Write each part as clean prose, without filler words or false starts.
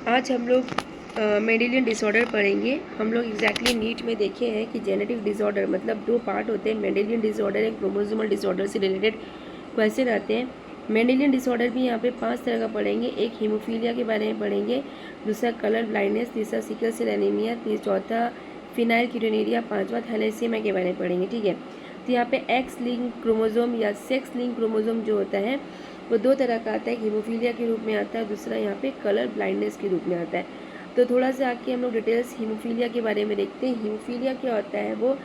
आज हम लोग मेंडेलियन डिसऑर्डर पढ़ेंगे। हम लोग एग्जैक्टली नीट में देखे हैं कि जेनेटिक डिसऑर्डर मतलब दो पार्ट होते हैं, Mendelian disorder and chromosomal disorder से रिलेटेड क्वेश्चन आते हैं। मेंडेलियन डिसऑर्डर भी यहाँ पे 5 तरह का पढ़ेंगे। एक हीमोफीलिया के बारे में पढ़ेंगे, दूसरा कलर ब्लाइंडनेस, तीसरा सिकल सेल एनीमिया, चौथा फिनाइलकीटोनुरिया, पांचवा थैलेसीमिया के बारे में पढ़ेंगे। ठीक है, तो यहाँ पे एक्स लिंक क्रोमोसोम या सेक्स लिंक क्रोमोसोम जो होता है वो दो तरह का आता है, हीमोफीलिया के रूप में आता है, दूसरा यहाँ पे कलर ब्लाइंडनेस के रूप में आता है। तो थोड़ा सा आके हम लोग डिटेल्स हीमोफीलिया के बारे में देखते हैं। हीमोफीलिया क्या होता है, वो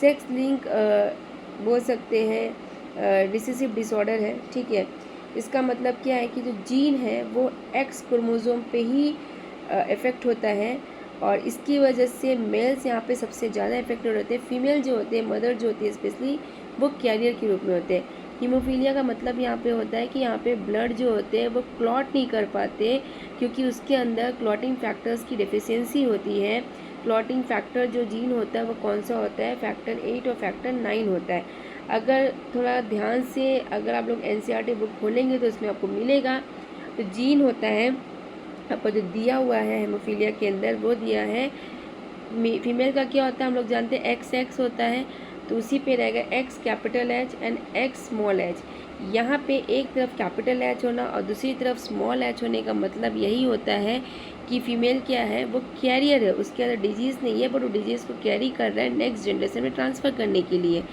सेक्स लिंक बोल सकते हैं रिसेसिव डिसऑर्डर है। ठीक है, इसका मतलब क्या है कि जो जीन है वो एक्स क्रोमोसोम पे ही इफ़ेक्ट होता है और इसकी वजह से मेल्स यहाँ पे सबसे ज़्यादा इफेक्टेड होते हैं। फीमेल जो होते हैं, मदर जो होती है स्पेशली, वो कैरियर के रूप में होते हैं। हीमोफीलिया का मतलब यहाँ पे होता है कि यहाँ पे ब्लड जो होते हैं वो क्लॉट नहीं कर पाते क्योंकि उसके अंदर क्लॉटिंग फैक्टर्स की डेफिशिएंसी होती है। क्लॉटिंग फैक्टर जो जीन होता है वो कौन सा होता है, फैक्टर 8 और फैक्टर 9 होता है। अगर थोड़ा ध्यान से अगर आप लोग NCERT बुक खोलेंगे तो इसमें आपको मिलेगा। तो जीन होता है आपको जो दिया हुआ है हेमोफीलिया के अंदर, वो दिया है फीमेल का क्या होता है हम लोग जानते हैं, XX होता है, तो उसी पे रहेगा X capital H and X small h। यहाँ पे एक तरफ कैपिटल H होना और दूसरी तरफ स्मॉल h होने का मतलब यही होता है कि फीमेल क्या है, वो कैरियर है, उसके अंदर डिजीज़ नहीं है बट वो डिजीज़ को कैरी कर रहा है नेक्स्ट जनरेशन में ट्रांसफ़र करने के लिए।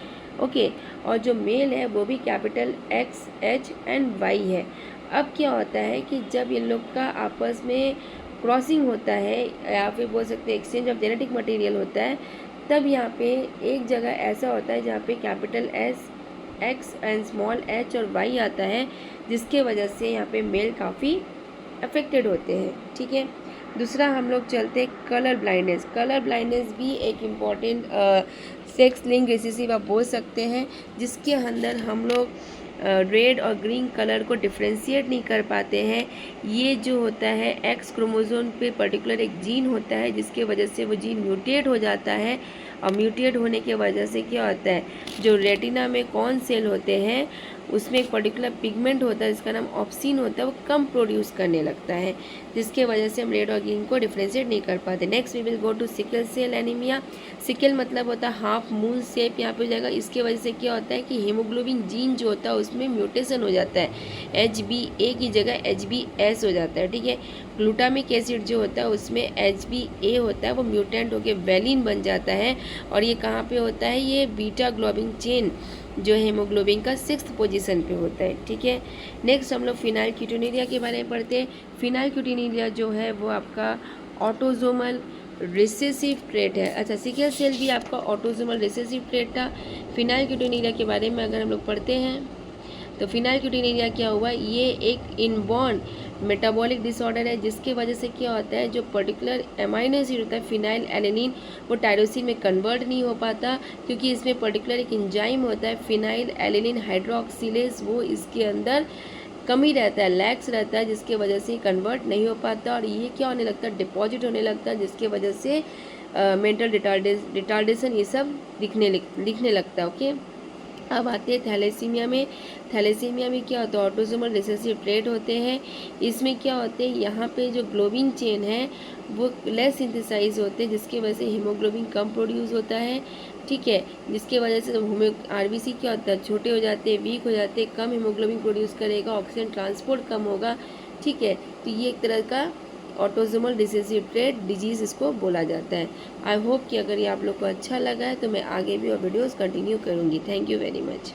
ओके, और जो मेल है वो भी capital X H and Y है। अब क्या होता है कि जब इन लोग का आपस में क्रॉसिंग होता है या फिर बोल सकते हैं एक्सचेंज ऑफ जेनेटिक मटेरियल होता है, तब यहाँ पे एक जगह ऐसा होता है जहाँ पे capital S X and small h और Y आता है, जिसके वजह से यहाँ पे मेल काफ़ी अफेक्टेड होते हैं। ठीक है, दूसरा हम लोग चलते हैं कलर ब्लाइंडनेस। कलर ब्लाइंडनेस भी एक इम्पॉर्टेंट सेक्स लिंक रिसेसिव आप बोल सकते हैं, जिसके अंदर हम लोग रेड और ग्रीन कलर को डिफ्रेंशिएट नहीं कर पाते हैं। ये जो होता है एक्स क्रोमोसोम पे पर्टिकुलर एक जीन होता है, जिसके वजह से वो जीन म्यूटेट हो जाता है और म्यूटेट होने की वजह से क्या होता है, जो रेटिना में कौन सेल होते हैं उसमें एक पर्टिकुलर पिगमेंट होता है जिसका नाम ऑप्सिन होता है, वो कम प्रोड्यूस करने लगता है, जिसके वजह से हम रेड और ग्रीन को डिफ्रेंशिएट नहीं कर पाते। Next we will go to sickle cell anaemia. Sickle मतलब होता है हाफ मून शेप, यहाँ पे हो जाएगा। इसके वजह से क्या होता है कि हीमोग्लोबिन जीन जो होता है उसमें म्यूटेशन हो जाता है, HbA की जगह HbS हो जाता है। ठीक है, ग्लूटामिक एसिड जो होता है उसमें HbA होता है, वो म्यूटेंट होकर वैलिन बन जाता है और ये कहाँ पे होता है, ये बीटा ग्लोबिन चेन जो हेमोग्लोबिन का 6th पोजीशन पे होता है। ठीक है, नेक्स्ट हम लोग फिनाइलकीटोनुरिया के बारे में पढ़ते हैं। फिनाइलकीटोनुरिया जो है वो आपका ऑटोजोमल रिसेसिव ट्रेट है। अच्छा, सिकल सेल भी आपका ऑटोजोमल रिसेसिव ट्रेट था। फिनाइलकीटोनुरिया के बारे में अगर हम लोग पढ़ते हैं तो फिनाइलकीटोनुरिया क्या हुआ, ये एक इनबॉर्न मेटाबॉलिक डिसऑर्डर है, जिसके वजह से क्या होता है, जो पर्टिकुलर एमाइनो एसिड होता है फिनाइल एलेनिन, वो टायरोसिन में कन्वर्ट नहीं हो पाता क्योंकि इसमें पर्टिकुलर एक एंजाइम होता है फिनाइल एलेनिन हाइड्रोक्सिलेज, वो इसके अंदर कमी रहता है, लैक्स रहता है, जिसके वजह से कन्वर्ट नहीं हो पाता और ये क्या होने लगता है, डिपॉजिट होने लगता है, जिसके वजह से मेंटल रिटार्डेशन ये सब दिखने लगता है। ओके, अब आते हैं थैलेसीमिया में। थैलेसीमिया में क्या होता है, ऑटोसोमल रिसेसिव ट्रेट होते हैं। इसमें क्या होते हैं, यहाँ पे जो ग्लोबिन चेन है वो लेस सिंथेसाइज होते हैं, जिसकी वजह से हीमोग्लोबिन कम प्रोड्यूस होता है। ठीक है, जिसके वजह से RBC क्या होता है, छोटे हो जाते हैं, वीक हो जाते हैं, कम हीमोग्लोबिन प्रोड्यूस करेगा, ऑक्सीजन ट्रांसपोर्ट कम होगा। ठीक है, तो ये एक तरह का ऑटोसोमल रिसेसिव ट्रेट डिजीज़ इसको बोला जाता है। आई होप कि अगर ये आप लोग को अच्छा लगा है तो मैं आगे भी और वीडियोस कंटिन्यू करूँगी। Thank you very much.